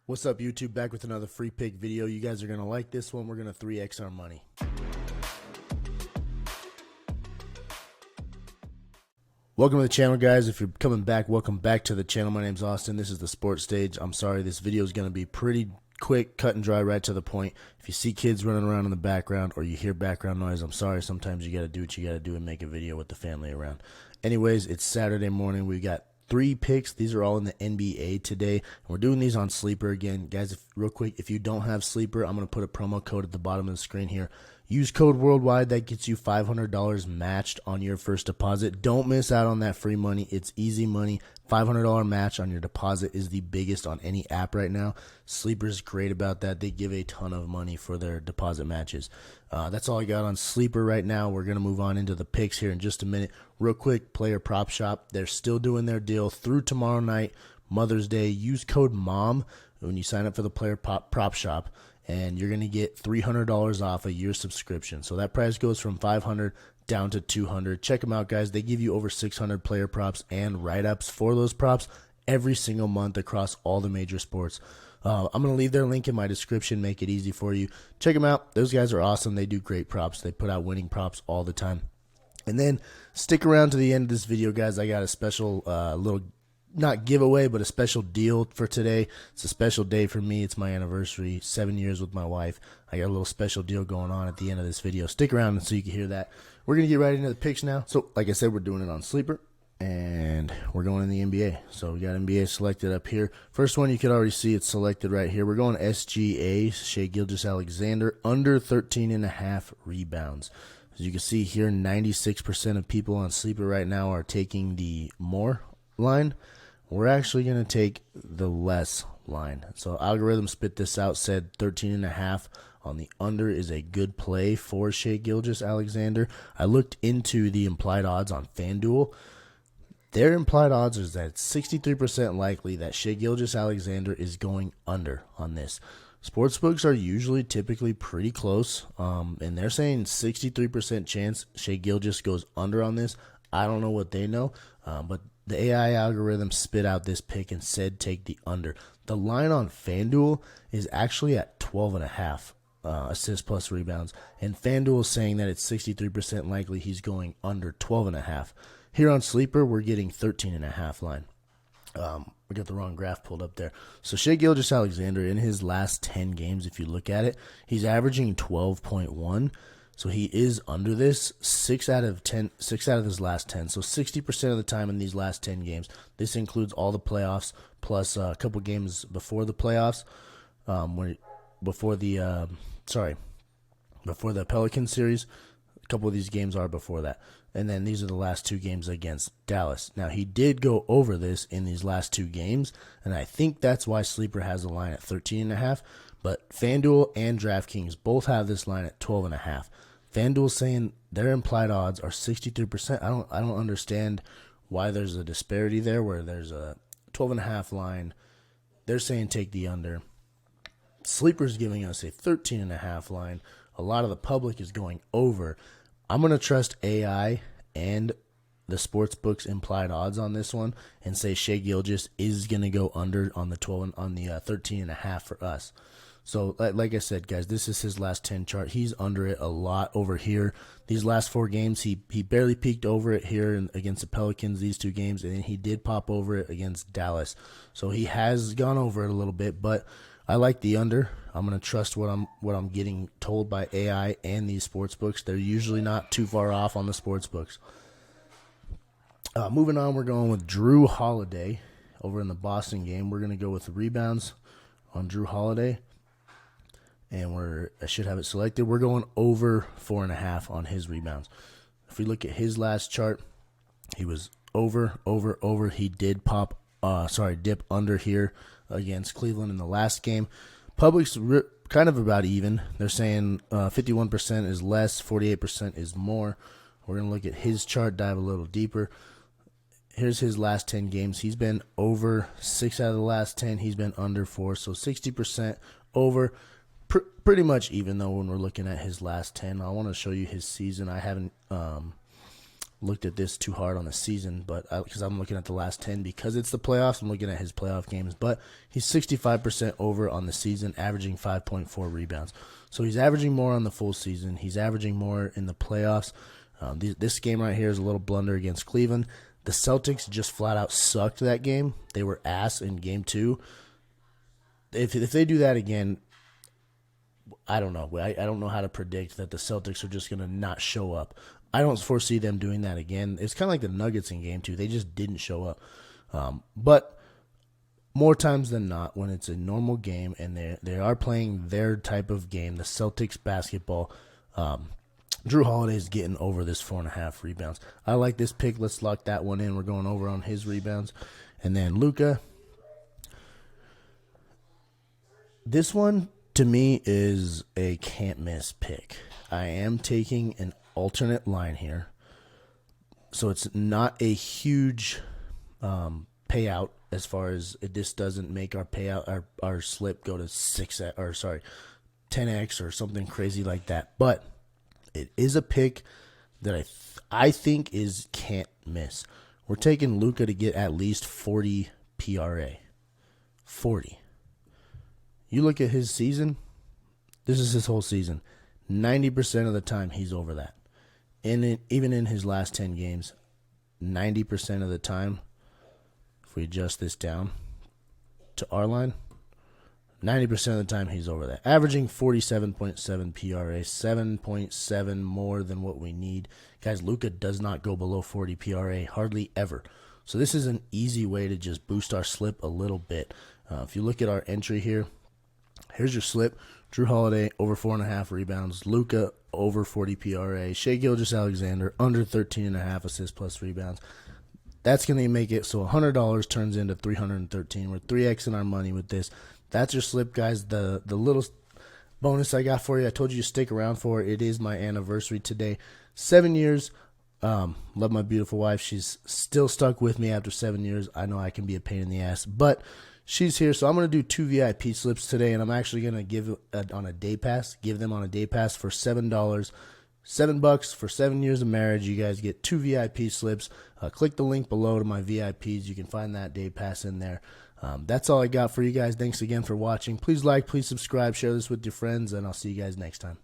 What's up, YouTube? Back with another free pick video. You guys are going to like this one. We're going to 3x our money. Welcome to the channel, guys. If you're coming back, welcome back to the channel. My name's Austin. This is the Sports Stage. I'm sorry, this video is going to be pretty quick, cut and dry, right to the point. If you see kids running around in the background or you hear background noise, I'm sorry. Sometimes you got to do what you got to do and make a video with the family around. Anyways, it's Saturday morning. We got 3 picks. These are all in the NBA today. And we're doing these on Sleeper again. Guys, real quick, if you don't have Sleeper, I'm going to put a promo code at the bottom of the screen here. Use code worldwide. That gets you $500 matched on your first deposit. Don't miss out on that free money. It's easy money. $500 match on your deposit is the biggest on any app right now. Sleeper's great about that. They give a ton of money for their deposit matches. That's all I got on Sleeper right now. We're going to move on into the picks here in just a minute. Real quick, Player Prop Shop. They're still doing their deal through tomorrow night, Mother's Day. Use code MOM when you sign up for the Player Prop Shop, and you're going to get $300 off a year subscription. So that price goes from $500 down to $200. Check them out, guys. They give you over 600 player props and write-ups for those props every single month across all the major sports. I'm going to leave their link in my description, make it easy for you. Check them out. Those guys are awesome. They do great props. They put out winning props all the time. And then stick around to the end of this video, guys. I got a special little, not giveaway, but a special deal for today. It's a special day for me. It's my anniversary, 7 years with my wife. I got a little special deal going on at the end of this video. Stick around so you can hear that. We're going to get right into the picks now. So, like I said, we're doing it on Sleeper, and we're going in the NBA. So, we got NBA selected up here. First one, you can already see it's selected right here. We're going SGA, Shai Gilgeous-Alexander, under 13.5 rebounds. As you can see here, 96% of people on Sleeper right now are taking the more line. We're actually going to take the less line. So algorithm spit this out, said 13.5 on the under is a good play for Shai Gilgeous-Alexander. I looked into the implied odds on FanDuel. Their implied odds is that it's 63% likely that Shai Gilgeous-Alexander is going under on this. Sportsbooks are usually typically pretty close, and they're saying 63% chance Shai Gilgeous goes under on this. I don't know what they know, but the AI algorithm spit out this pick and said take the under. The line on FanDuel is actually at 12.5 assists plus rebounds, and FanDuel is saying that it's 63% likely he's going under 12.5. Here on Sleeper, we're getting 13.5 line. We got the wrong graph pulled up there. So Shai Gilgeous-Alexander, in his last 10 games, if you look at it, he's averaging 12.1. So he is under this 6 out of his last 10. So 60% of the time in these last 10 games. This includes all the playoffs plus a couple games before the playoffs, before the Pelicans series. A couple of these games are before that. And then these are the last 2 games against Dallas. Now, he did go over this in these last 2 games, and I think that's why Sleeper has a line at 13.5. But FanDuel and DraftKings both have this line at 12.5. FanDuel's saying their implied odds are 63%. I don't understand why there's a disparity there where there's a 12.5 line. They're saying take the under. Sleeper's giving us a 13.5 line. A lot of the public is going over. I'm going to trust AI and the sportsbook's implied odds on this one and say Shai Gilgeous is going to go under on the 13.5 for us. So, like I said, guys, this is his last 10 chart. He's under it a lot over here. These last 4 games, he barely peaked over it here against the Pelicans, these 2 games, and then he did pop over it against Dallas. So he has gone over it a little bit, but I like the under. I'm going to trust what I'm getting told by AI and these sportsbooks. They're usually not too far off on the sportsbooks. Moving on, we're going with Drew Holiday over in the Boston game. We're going to go with the rebounds on Drew Holiday. And I should have it selected. We're going over 4.5 on his rebounds. If we look at his last chart, he was over. He did dip under here against Cleveland in the last game. Public's kind of about even. They're saying 51% is less, 48% is more. We're going to look at his chart, dive a little deeper. Here's his last 10 games. He's been over 6 out of the last 10. He's been under 4, so 60% over. Pretty much even, though, when we're looking at his last 10. I want to show you his season. I haven't looked at this too hard on the season, but because I'm looking at the last 10 because it's the playoffs, I'm looking at his playoff games. But he's 65% over on the season, averaging 5.4 rebounds. So he's averaging more on the full season. He's averaging more in the playoffs. This game right here is a little blunder against Cleveland. The Celtics just flat out sucked that game. They were ass in game 2. If they do that again, I don't know. I don't know how to predict that the Celtics are just going to not show up. I don't foresee them doing that again. It's kind of like the Nuggets in game 2. They just didn't show up. But more times than not, when it's a normal game and they are playing their type of game, the Celtics basketball, Drew Holiday's getting over this 4.5 rebounds. I like this pick. Let's lock that one in. We're going over on his rebounds. And then Luka. This one, to me, is a can't-miss pick. I am taking an alternate line here. So it's not a huge payout as far as this doesn't make our payout, our slip go to 10x or something crazy like that. But it is a pick that I think is can't miss. We're taking Luka to get at least 40 PRA. 40. You look at his season, this is his whole season. 90% of the time he's over that. Even in his last 10 games, 90% of the time, if we adjust this down to our line, 90% of the time he's over that. Averaging 47.7 PRA, 7.7 more than what we need. Guys, Luka does not go below 40 PRA, hardly ever. So this is an easy way to just boost our slip a little bit. If you look at our entry here, here's your slip. Drew Holiday, over 4.5 rebounds. Luka, over 40 PRA. Shai Gilgeous-Alexander, under 13.5 assists plus rebounds. That's going to make it so $100 turns into $313. We're 3Xing our money with this. That's your slip, guys. The little bonus I got for you, I told you to stick around for. It is my anniversary today. 7 years. Love my beautiful wife. She's still stuck with me after 7 years. I know I can be a pain in the ass, but she's here. So I'm going to do 2 VIP slips today, and I'm actually going to give on a day pass. Give them on a day pass for $7. $7 for 7 years of marriage. You guys get 2 VIP slips. Click the link below to my VIPs. You can find that day pass in there. That's all I got for you guys. Thanks again for watching. Please like, please subscribe, share this with your friends, and I'll see you guys next time.